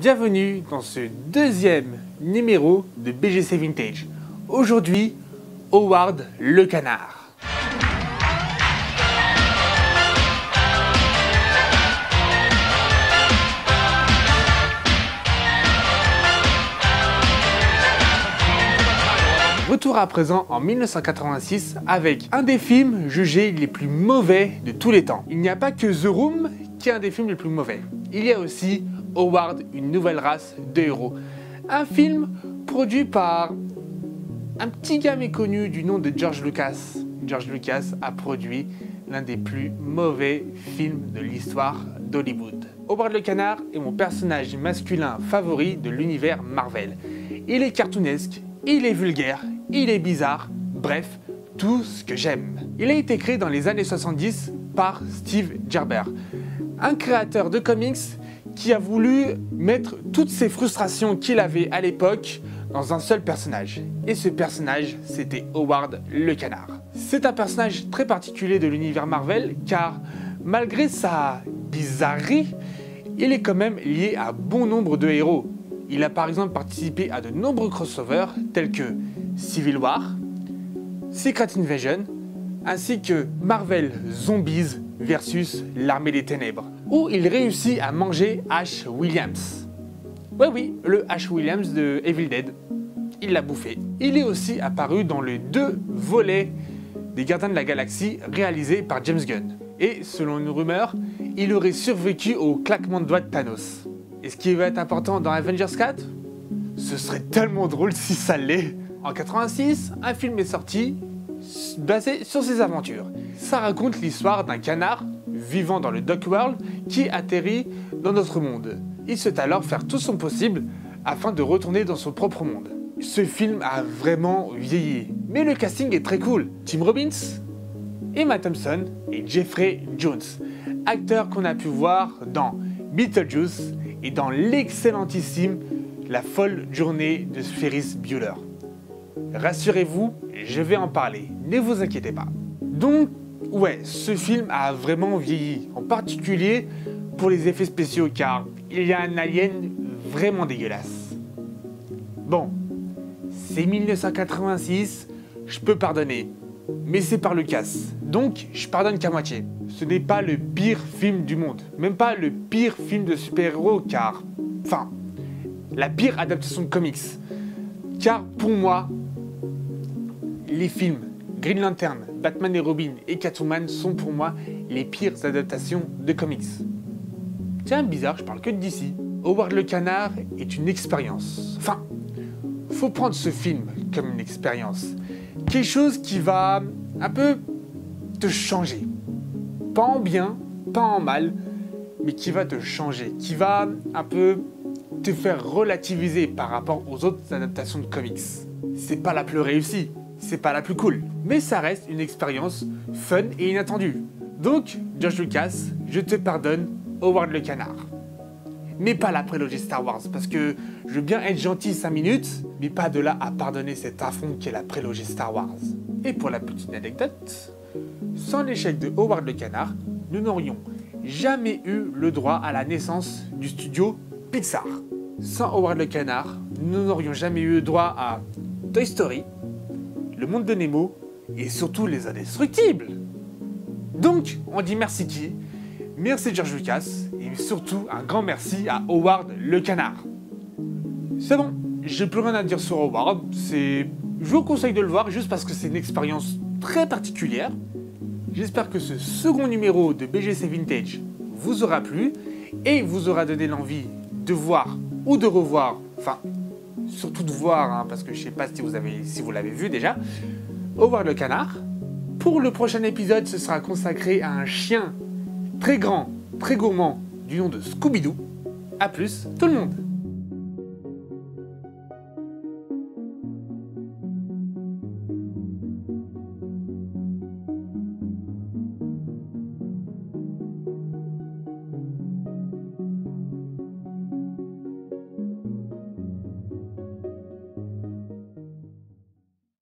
Bienvenue dans ce deuxième numéro de BGC Vintage. Aujourd'hui, Howard le Canard. Retour à présent en 1986 avec un des films jugés les plus mauvais de tous les temps. Il n'y a pas que The Room qui est un des films les plus mauvais. Il y a aussi Howard, une nouvelle race de héros. Un film produit par un petit gars méconnu du nom de George Lucas. George Lucas a produit l'un des plus mauvais films de l'histoire d'Hollywood. Howard le Canard est mon personnage masculin favori de l'univers Marvel. Il est cartoonesque, il est vulgaire, il est bizarre, bref, tout ce que j'aime. Il a été créé dans les années 70 par Steve Gerber, un créateur de comics qui a voulu mettre toutes ses frustrations qu'il avait à l'époque dans un seul personnage. Et ce personnage, c'était Howard le Canard. C'est un personnage très particulier de l'univers Marvel, car malgré sa bizarrerie, il est quand même lié à bon nombre de héros. Il a par exemple participé à de nombreux crossovers tels que Civil War, Secret Invasion, ainsi que Marvel Zombies versus l'Armée des Ténèbres, où il réussit à manger Ash Williams. Oui, le Ash Williams de Evil Dead. Il l'a bouffé. Il est aussi apparu dans les 2 volets des Gardiens de la Galaxie réalisés par James Gunn. Et selon une rumeur, il aurait survécu au claquement de doigts de Thanos. Et ce qui va être important dans Avengers 4, ce serait tellement drôle si ça l'est. En 86, un film est sorti basé sur ses aventures. Ça raconte l'histoire d'un canard vivant dans le Doc World qui atterrit dans notre monde. Il souhaite alors faire tout son possible afin de retourner dans son propre monde. Ce film a vraiment vieilli, mais le casting est très cool. Tim Robbins, Emma Thompson et Jeffrey Jones, acteurs qu'on a pu voir dans Beetlejuice et dans l'excellentissime La folle journée de Ferris Bueller. Rassurez-vous, je vais en parler, ne vous inquiétez pas. Donc, ouais, ce film a vraiment vieilli, en particulier pour les effets spéciaux, car il y a un alien vraiment dégueulasse. Bon, c'est 1986, je peux pardonner, mais c'est par Lucas, donc je pardonne qu'à moitié. Ce n'est pas le pire film du monde, même pas le pire film de super-héros, car... Enfin, la pire adaptation de comics. Car pour moi, les films Green Lantern, Batman et Robin et Catwoman sont pour moi les pires adaptations de comics. Tiens, bizarre, je parle que de DC. Howard le Canard est une expérience. Enfin, faut prendre ce film comme une expérience. Quelque chose qui va un peu te changer. Pas en bien, pas en mal, mais qui va te changer, qui va un peu te faire relativiser par rapport aux autres adaptations de comics. C'est pas la plus réussie, c'est pas la plus cool, mais ça reste une expérience fun et inattendue. Donc, George Lucas, je te pardonne Howard le Canard. Mais pas la prélogie Star Wars, parce que je veux bien être gentil 5 minutes, mais pas de là à pardonner cet affront qu'est la prélogie Star Wars. Et pour la petite anecdote, sans l'échec de Howard le Canard, nous n'aurions jamais eu le droit à la naissance du studio Pixar. Sans Howard le Canard, nous n'aurions jamais eu le droit à Toy Story, Le Monde de Nemo et surtout Les Indestructibles. Donc, on dit merci qui? Merci George Lucas et surtout un grand merci à Howard le Canard. C'est bon, j'ai plus rien à dire sur Howard, je vous conseille de le voir juste parce que c'est une expérience très particulière. J'espère que ce second numéro de BGC Vintage vous aura plu et vous aura donné l'envie de voir ou de revoir, enfin surtout de voir, hein, parce que je sais pas si vous l'avez vu déjà, Howard le Canard. Pour le prochain épisode, ce sera consacré à un chien très grand, très gourmand du nom de Scooby-Doo. A plus tout le monde!